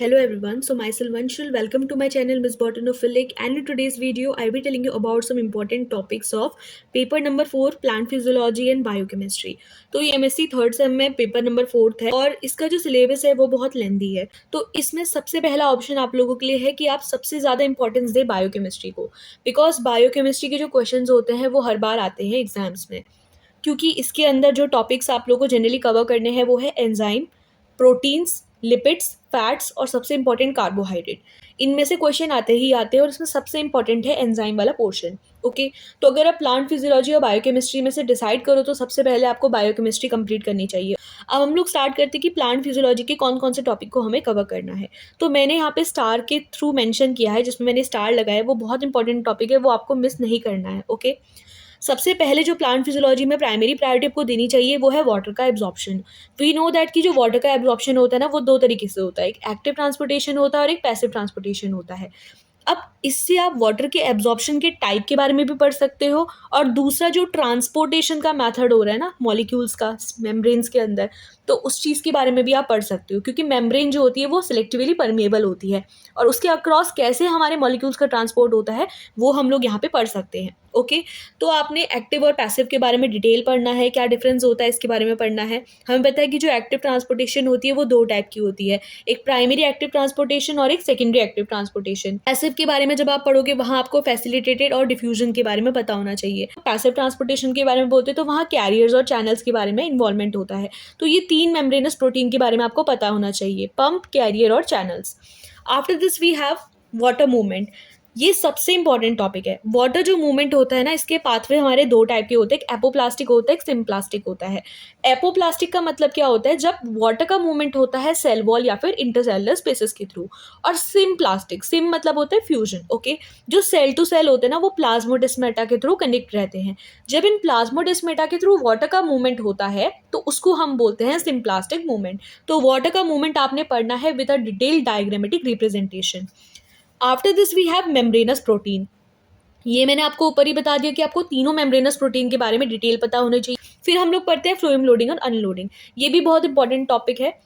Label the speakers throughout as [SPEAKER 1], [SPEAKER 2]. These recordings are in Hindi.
[SPEAKER 1] Hello everyone, so myself Vanshul, welcome to my channel Miss Botanophilic, and in today's video I'll be telling you about some important topics of paper number 4 plant physiology and biochemistry। तो ये एमएससी थर्ड सेम में पेपर नंबर 4 है और इसका जो सिलेबस है वो बहुत लेंदी है। तो इसमें सबसे पहला ऑप्शन आप लोगों के लिए है कि आप सबसे ज़्यादा इंपॉर्टेंस दें बायोकेमिस्ट्री को, बिकॉज बायोकेमिस्ट्री के जो क्वेश्चन होते हैं वो हर बार आते हैं एग्जाम्स में। क्योंकि इसके अंदर जो टॉपिक्स आप लोगों को जनरली कवर करने हैं वो है एंजाइम, प्रोटीन्स, लिपिड्स, फैट्स और सबसे इंपॉर्टेंट कार्बोहाइड्रेट। इनमें से क्वेश्चन आते ही आते हैं और इसमें सबसे इंपॉर्टेंट है एंजाइम वाला पोर्शन। ओके, तो अगर आप प्लांट फिजियोलॉजी और बायोकेमिस्ट्री में से डिसाइड करो तो सबसे पहले आपको बायोकेमिस्ट्री कंप्लीट करनी चाहिए। अब हम लोग स्टार्ट करते हैं कि प्लांट फिजियोलॉजी के कौन कौन से टॉपिक को हमें कवर करना है। तो मैंने यहाँ पे स्टार के थ्रू मेंशन किया है, जिसमें मैंने स्टार लगाया है, वो बहुत इंपॉर्टेंट टॉपिक है, वो आपको मिस नहीं करना है। ओके, सबसे पहले जो प्लांट फिजियोलॉजी में प्राइमरी प्रायोरिटी आपको देनी चाहिए वो है वाटर का एब्जॉर्प्शन। वी नो दैट कि जो वाटर का एब्जॉर्प्शन होता है ना वो दो तरीके से होता है, एक एक्टिव ट्रांसपोर्टेशन होता है और एक पैसिव ट्रांसपोर्टेशन होता है। अब इससे आप वाटर के एब्जॉर्प्शन के टाइप के बारे में भी पढ़ सकते हो, और दूसरा जो ट्रांसपोर्टेशन का मेथड हो रहा है ना मॉलिक्यूल्स का मेम्ब्रेन्स के अंदर, तो उस चीज़ के बारे में भी आप पढ़ सकते हो, क्योंकि मेम्ब्रेन जो होती है वो सिलेक्टिवली परमेबल होती है और उसके अक्रॉस कैसे हमारे मॉलिक्यूल्स का ट्रांसपोर्ट होता है वो हम लोग यहाँ पे पढ़ सकते हैं। ओके, तो आपने एक्टिव और पैसिव के बारे में डिटेल पढ़ना है, क्या डिफरेंस होता है इसके बारे में पढ़ना है। हमें पता है कि जो एक्टिव ट्रांसपोर्टेशन होती है वो दो टाइप की होती है, एक प्राइमरी एक्टिव ट्रांसपोर्टेशन और एक सेकेंडरी एक्टिव ट्रांसपोर्टेशन। पैसिव के बारे में जब आप पढ़ोगे वहाँ आपको फैसिलिटेटेड और डिफ्यूजन के बारे में पता होना चाहिए। पैसिव ट्रांसपोर्टेशन के बारे में बोलते हैं तो वहाँ कैरियर्स और चैनल्स के बारे में इन्वॉल्वमेंट होता है। तो ये तीन मेम्ब्रेनस प्रोटीन के बारे में आपको पता होना चाहिए, पंप, कैरियर और channels. After this we have water movement. ये सबसे इंपॉर्टेंट टॉपिक है। वाटर जो मूवमेंट होता है ना, इसके पाथवे हमारे दो टाइप के होते हैं, एक एपोप्लास्टिक होता है, एक सिम्प्लास्टिक होता है। एपोप्लास्टिक का मतलब क्या होता है, जब वाटर का मूवमेंट होता है सेल वॉल या फिर इंटरसेलुलर स्पेसेस के थ्रू। और सिम्प्लास्टिक, सिम मतलब होता है फ्यूजन। ओके, जो सेल टू सेल होते हैं ना वो प्लाज्मोडेस्माटा के थ्रू कनेक्ट रहते हैं। जब इन प्लाज्मोडेस्माटा के थ्रू वाटर का मूवमेंट होता है तो उसको हम बोलते हैं सिम्प्लास्टिक मूवमेंट। तो वाटर का मूवमेंट आपने पढ़ना है with a detailed diagrammatic representation. After this we have membranous protein. ये मैंने आपको ऊपर ही बता दिया कि आपको तीनों मेम्ब्रेनस प्रोटीन के बारे में डिटेल पता होनी चाहिए। फिर हम लोग पढ़ते हैं फ्लोएम लोडिंग और अनलोडिंग। ये भी बहुत इंपॉर्टेंट टॉपिक है।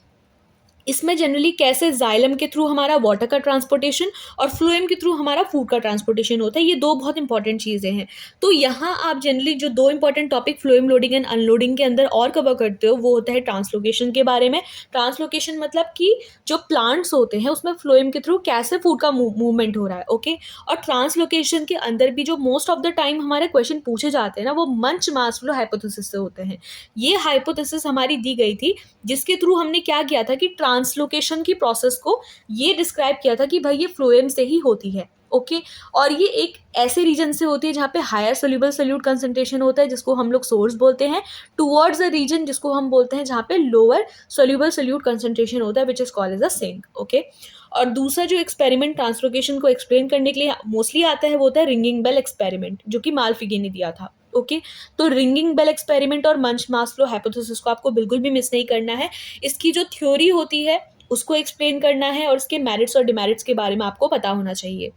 [SPEAKER 1] इसमें जनरली कैसे जाइलम के थ्रू हमारा वाटर का ट्रांसपोर्टेशन और फ्लोएम के थ्रू हमारा फूड का ट्रांसपोर्टेशन होता है, ये दो बहुत इंपॉर्टेंट चीज़ें हैं। तो यहाँ आप जनरली जो दो important topic phloem loading and unloading के अंदर और कवर करते हो वो होता है ट्रांसलोकेशन के बारे में। ट्रांसलोकेशन मतलब कि जो प्लांट्स होते हैं उसमें फ्लोएम के थ्रू कैसे फूड का मूवमेंट हो रहा है। ओके, और ट्रांसलोकेशन के अंदर भी जो मोस्ट ऑफ द टाइम हमारे क्वेश्चन पूछे जाते हैं ना वो मंच मास फ्लो हाइपोथेसिस से होते हैं। ये हाइपोथेसिस हमारी दी गई थी, जिसके थ्रू हमने क्या किया था कि ट्रांसलोकेशन की प्रोसेस को ये डिस्क्राइब किया था कि भाई ये फ्लोएम से ही होती है। ओके, और ये एक ऐसे रीजन से होती है जहाँ पे हायर सोल्यूबल सोल्यूट कंसंट्रेशन होता है, जिसको हम लोग सोर्स बोलते हैं, टुवर्ड्स अ रीजन जिसको हम बोलते हैं जहाँ पे लोअर सोल्यूबल सोल्यूट कंसंट्रेशन होता है, which is called as a sink. Okay, और दूसरा जो एक्सपेरिमेंट ट्रांसलोकेशन को एक्सप्लेन करने के लिए मोस्टली आता है वो होता है रिंगिंग बेल एक्सपेरिमेंट, जो कि मालफिगी ने दिया था। ओके, तो रिंगिंग बेल एक्सपेरिमेंट और मंच मास फ्लो हाइपोथेसिस को आपको बिल्कुल भी मिस नहीं करना है। इसकी जो थ्योरी होती है उसको एक्सप्लेन करना है और इसके मेरिट्स और डिमेरिट्स के बारे में आपको पता होना चाहिए।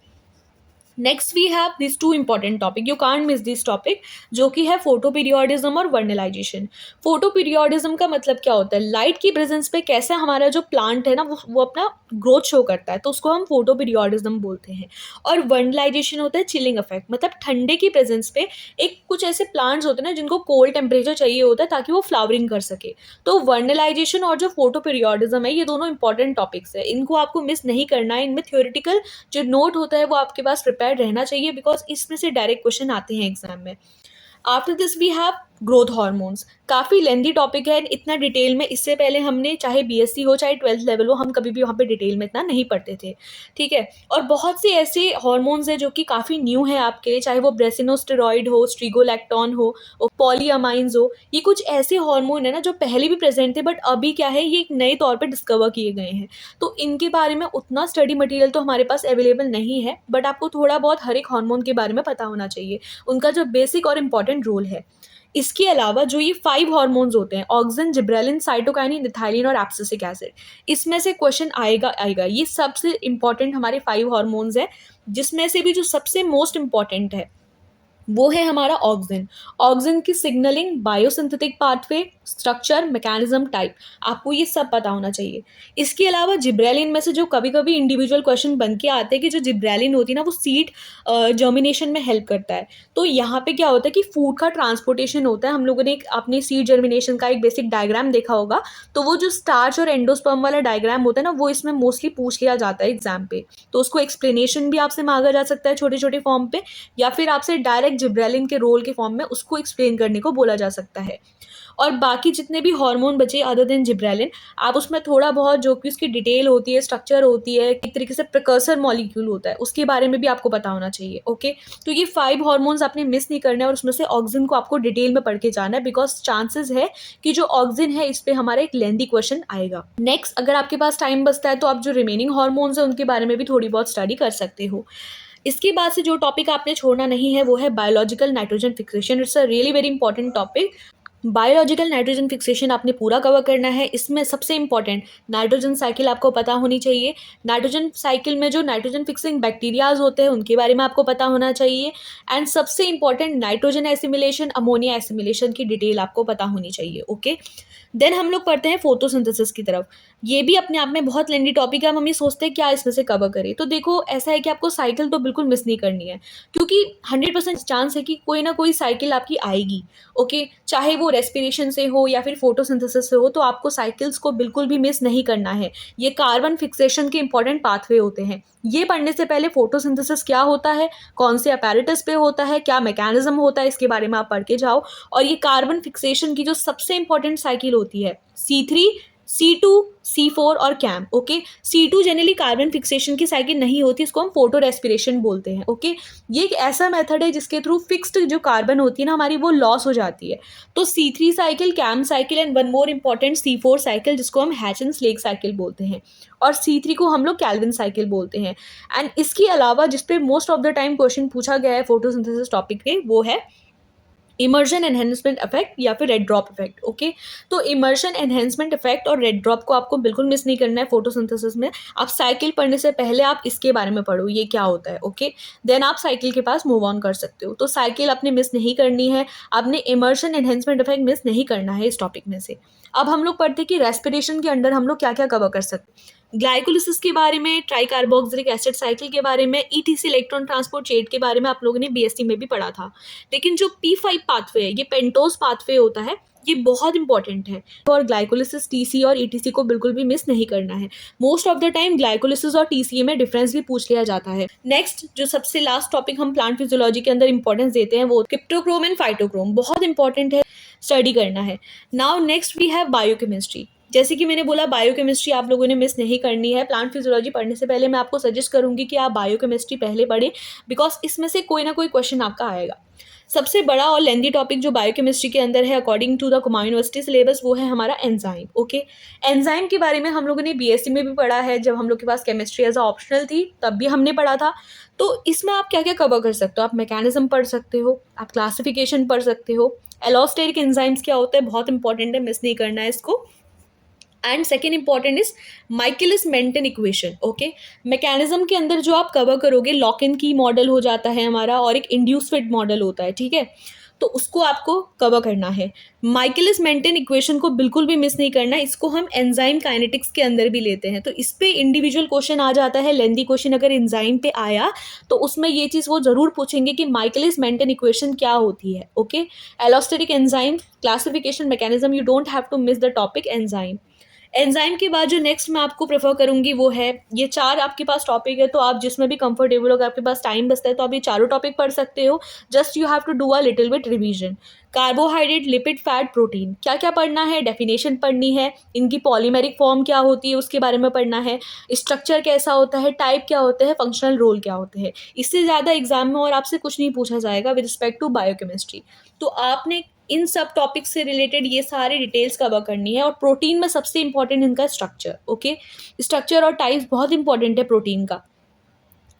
[SPEAKER 1] Next we have this two important topic, you can't miss this topic, जो कि है फोटो पीरियोडिज्म और वर्नलाइजेशन। फोटो पीरियोडिज्म का मतलब क्या होता है, लाइट की प्रेजेंस पे कैसे हमारा जो प्लांट है ना वो अपना ग्रोथ शो करता है, तो उसको हम फोटो पीरियोडिज्म बोलते हैं। और वर्नलाइजेशन होता है चिलिंग इफेक्ट, मतलब ठंडे की प्रेजेंस पे एक कुछ ऐसे प्लांट्स होते हैं ना जिनको कोल्ड टेम्परेचर चाहिए होता है ताकि वो फ्लावरिंग कर सके। तो वर्नलाइजेशन और जो फोटो पीरियोडिज्म है ये दोनों इंपॉर्टेंट टॉपिक्स है, इनको आपको मिस नहीं करना है। इनमें थ्योरेटिकल जो नोट होता है वो आपके पास प्रिपेयर रहना चाहिए, बिकॉज इसमें से डायरेक्ट क्वेश्चन आते हैं एग्जाम में। After this we have growth hormones. काफ़ी लेंदी टॉपिक है, इतना डिटेल में इससे पहले हमने चाहे बीएससी हो चाहे 12th लेवल हो, हम कभी भी वहाँ पे डिटेल में इतना नहीं पढ़ते थे। ठीक है, और बहुत से ऐसे हार्मोन्स हैं जो कि काफ़ी न्यू है आपके लिए, चाहे वो ब्रेसिनोस्टेरॉइड हो, स्ट्रिगोलैक्टोन हो, पॉलीअमाइंस हो। ये कुछ ऐसे हार्मोन है ना जो पहले भी प्रेजेंट थे बट अभी क्या है ये एक नए तौर पर डिस्कवर किए गए हैं। तो इनके बारे में उतना स्टडी मटेरियल तो हमारे पास अवेलेबल नहीं है, बट आपको थोड़ा बहुत हर एक हार्मोन के बारे में पता होना चाहिए, उनका जो बेसिक और इम्पॉर्टेंट रोल है। इसके अलावा जो ये 5 हार्मोन्स होते हैं, ऑक्सिन, जिब्रेलिन, साइटोकाइनिन, इथाइलिन और एब्सिसिक एसिड, इसमें से क्वेश्चन आएगा आएगा। ये सबसे इंपॉर्टेंट हमारे 5 हार्मोन्स हैं, जिसमें से भी जो सबसे मोस्ट इंपॉर्टेंट है वो है हमारा ऑक्सिन। ऑक्सिन की signalling, biosynthetic pathway, structure, mechanism, type, आपको ये सब पता होना चाहिए। इसके अलावा जिब्रेलिन में से जो कभी कभी इंडिविजुअल क्वेश्चन बन के आते हैं कि जो जिब्रेलिन होती है ना वो सीड जर्मिनेशन में हेल्प करता है। तो यहाँ पे क्या होता है कि फूड का ट्रांसपोर्टेशन होता है। हम लोगों ने एक अपने सीड जर्मिनेशन का एक बेसिक डायग्राम देखा होगा, तो वो जो स्टार्च और एंडोस्पर्म वाला डायग्राम होता है ना, वो इसमें मोस्टली पूछ लिया जाता है एग्जाम पे। तो उसको एक्सप्लेनेशन भी आपसे मांगा जा सकता है छोटे छोटे फॉर्म पे, या फिर आपसे डायरेक्ट जिब्रेलिन के रोल के फॉर्म में उसको एक्सप्लेन करने को बोला जा सकता है। और बाकी जितने भी हार्मोन बचे अदर देन जिब्रेलिन, आप उसमें थोड़ा बहुत जो कि उसकी डिटेल होती है, स्ट्रक्चर होती है, एक तरीके से प्रिकर्सर मॉलिक्यूल होता है, उसके बारे में भी आपको पता होना चाहिए। ओके, तो ये 5 हार्मोन्स आपने मिस नहीं करना है, और उसमें से ऑक्सिन को आपको डिटेल में पढ़ के जाना है, बिकॉज चांसेस है कि जो ऑक्सिन है इस पे हमारा एक लेंथी क्वेश्चन आएगा। नेक्स्ट, अगर आपके पास टाइम बचता है तो आप जो रिमेनिंग हार्मोन्स है उनके बारे में भी थोड़ी बहुत स्टडी कर सकते हो। इसके बाद से जो टॉपिक आपने छोड़ना नहीं है वो है biological nitrogen fixation. It's a really very important topic. Biological nitrogen fixation आपने पूरा कवर करना है। इसमें सबसे इंपॉर्टेंट नाइट्रोजन साइकिल आपको पता होनी चाहिए। नाइट्रोजन साइकिल में जो नाइट्रोजन फिक्सिंग बैक्टीरियाज होते हैं उनके बारे में आपको पता होना चाहिए। एंड सबसे important nitrogen assimilation, ammonia assimilation की डिटेल आपको पता होनी चाहिए। ओके, देन हम लोग पढ़ते हैं फोटोसिंथेसिस की तरफ। ये भी अपने आप में बहुत लेंदी टॉपिक है। हम ये सोचते हैं क्या इसमें से कवर करें, तो देखो ऐसा है कि आपको साइकिल तो बिल्कुल मिस नहीं करनी है, क्योंकि 100% चांस है कि कोई ना कोई साइकिल आपकी आएगी। ओके, चाहे वो रेस्पिरेशन से हो या फिर फोटोसिंथेसिस से हो, तो आपको साइकिल्स को बिल्कुल भी मिस नहीं करना है। ये कार्बन फिक्सेशन के इंपॉर्टेंट पाथवे होते हैं। ये पढ़ने से पहले फोटोसिंथेसिस क्या होता है, कौन से अपैरेटस पे होता है, क्या मैकेनिज्म होता है, इसके बारे में आप पढ़ के जाओ। और ये कार्बन फिक्सेशन की जो सबसे इंपॉर्टेंट साइकिल होती है, C3, C2, C4 और CAM. Okay, C2 generally carbon fixation की साइकिल नहीं होती, इसको हम फोटो रेस्पिरेशन बोलते हैं। ओके, ये एक ऐसा मेथड है जिसके थ्रू फिक्स्ड जो कार्बन होती है ना हमारी, वो लॉस हो जाती है। तो C3 cycle, CAM cycle, and one more important C4 cycle, जिसको हम हैचन-स्लेक साइकिल बोलते हैं, और C3 को हम लोग कैल्विन साइकिल बोलते हैं। एंड इसके अलावा जिसपे most of the time question पूछा गया है फोटोसिंथेसिस टॉपिक पे, वो है इमर्शन एनहेंसमेंट इफेक्ट या फिर रेड ड्रॉप इफेक्ट। ओके, तो इमर्शन एनहेंसमेंट इफेक्ट और रेड ड्रॉप को आपको बिल्कुल मिस नहीं करना है फोटोसिंथेसिस में। आप साइकिल पढ़ने से पहले आप इसके बारे में पढ़ो, ये क्या होता है। ओके, देन आप साइकिल के पास मूव ऑन कर सकते हो। तो साइकिल आपने मिस नहीं करनी है, आपने इमर्शन एनहेंसमेंट इफेक्ट मिस नहीं करना है इस टॉपिक में से। अब हम लोग पढ़ते हैं कि रेस्पिरेशन के अंडर हम लोग क्या क्या कवर कर सकते हैं। ग्लाइकोलिसिस के बारे में, ट्राई कार्बोक्सिलिक एसिड साइकिल के बारे में, ईटीसी इलेक्ट्रॉन ट्रांसपोर्ट चेट के बारे में आप लोगों ने बीएससी में भी पढ़ा था। लेकिन जो P5 पाथवे है, ये पेंटोज पाथवे होता है, ये बहुत इंपॉर्टेंट है। और ग्लाइकोलिसिस, टीसी और ईटीसी को बिल्कुल भी मिस नहीं करना है। Most of the time glycolysis और टीसीए में डिफरेंस भी पूछ लिया जाता है। नेक्स्ट, जो सबसे लास्ट टॉपिक हम प्लांट फिजियोलॉजी के अंदर इंपॉर्टेंस देते हैं, वो क्रिप्टोक्रोम एंड फाइटोक्रोम, बहुत इंपॉर्टेंट है, स्टडी करना है। Now next we have biochemistry. जैसे कि मैंने बोला, बायोकेमिस्ट्री आप लोगों ने मिस नहीं करनी है। प्लांट फिजियोलॉजी पढ़ने से पहले मैं आपको सजेस्ट करूंगी कि आप बायोकेमिस्ट्री पहले पढ़ें, बिकॉज इसमें से कोई ना कोई क्वेश्चन आपका आएगा। सबसे बड़ा और लेंदी टॉपिक जो बायोकेमिस्ट्री के अंदर है according to the Kumaon University syllabus, वो है हमारा एंजाइम। ओके, एंजाइम के बारे में हम लोगों ने बीएससी में भी पढ़ा है, जब हम लोग के पास केमिस्ट्री एज अ ऑप्शनल थी तब भी हमने पढ़ा था। तो इसमें आप क्या क्या कवर कर सकते हो, आप मैकेनिज्म पढ़ सकते हो, आप क्लासिफिकेशन पढ़ सकते हो। एलोस्टेरिक एंजाइम्स क्या होता है, बहुत इंपॉर्टेंट है, मिस नहीं करना है इसको। And second important is Michaelis Menten equation. Okay, mechanism के अंदर जो आप कवर करोगे, लॉक इन की मॉडल हो जाता है हमारा, और एक इंड्यूस फिट मॉडल होता है, ठीक है, तो उसको आपको कवर करना है। माइकलिस मेंटन इक्वेशन को बिल्कुल भी मिस नहीं करना है, इसको हम एंजाइम काइनेटिक्स के अंदर भी लेते हैं। तो इस पे इंडिविजुअल क्वेश्चन आ जाता है, लेंदी क्वेश्चन अगर एंजाइम पे आया तो उसमें ये चीज़ वो जरूर पूछेंगे कि माइकलिस मेंटन इक्वेशन क्या होती है। Okay, allosteric enzyme, classification, mechanism, you don't have to miss the topic enzyme. Enzyme के बाद जो नेक्स्ट मैं आपको प्रेफर करूंगी वो है, ये 4 आपके पास टॉपिक है, तो आप जिसमें भी कंफर्टेबल हो, अगर आपके पास टाइम बचता है तो आप ये चारों टॉपिक पढ़ सकते हो। Just you have to do a little bit revision. Carbohydrate, lipid, fat, protein, क्या क्या पढ़ना है, डेफिनेशन पढ़नी है, इनकी पॉलीमेरिक फॉर्म क्या होती है उसके बारे में पढ़ना है, स्ट्रक्चर कैसा होता है, टाइप क्या होते हैं, फंक्शनल रोल क्या होते हैं। इससे ज़्यादा एग्जाम में और आपसे कुछ नहीं पूछा जाएगा विद रिस्पेक्ट टू बायोकेमिस्ट्री। तो आपने इन सब टॉपिक्स से रिलेटेड ये सारी डिटेल्स कवर करनी है। और प्रोटीन में सबसे इंपॉर्टेंट इनका स्ट्रक्चर। ओके, स्ट्रक्चर और टाइप्स बहुत इंपॉर्टेंट है प्रोटीन का।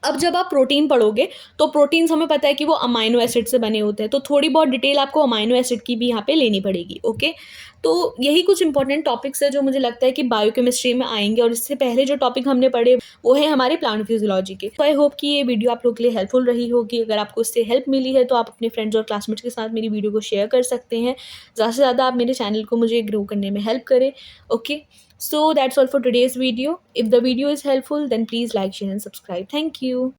[SPEAKER 1] अब जब आप प्रोटीन पढ़ोगे तो प्रोटीन्स हमें पता है कि वो अमाइनो एसिड से बने होते हैं, तो थोड़ी बहुत डिटेल आपको अमाइनो एसिड की भी यहाँ पे लेनी पड़ेगी। ओके, तो यही कुछ इंपॉर्टेंट टॉपिक्स है जो मुझे लगता है कि बायोकेमिस्ट्री में आएंगे, और इससे पहले जो टॉपिक हमने पढ़े वो है हमारे प्लांट फिजियोलॉजी के। तो आई होप कि ये वीडियो आप लोग के लिए हेल्पफुल रही होगी। अगर आपको इससे हेल्प मिली है तो आप अपने फ्रेंड्स और क्लासमेट्स के साथ मेरी वीडियो को शेयर कर सकते हैं। ज़्यादा से ज़्यादा आप मेरे चैनल को मुझे ग्रो करने में हेल्प करें। Okay, so that's all for today's video. If the video is helpful, then please like, share and subscribe. Thank you.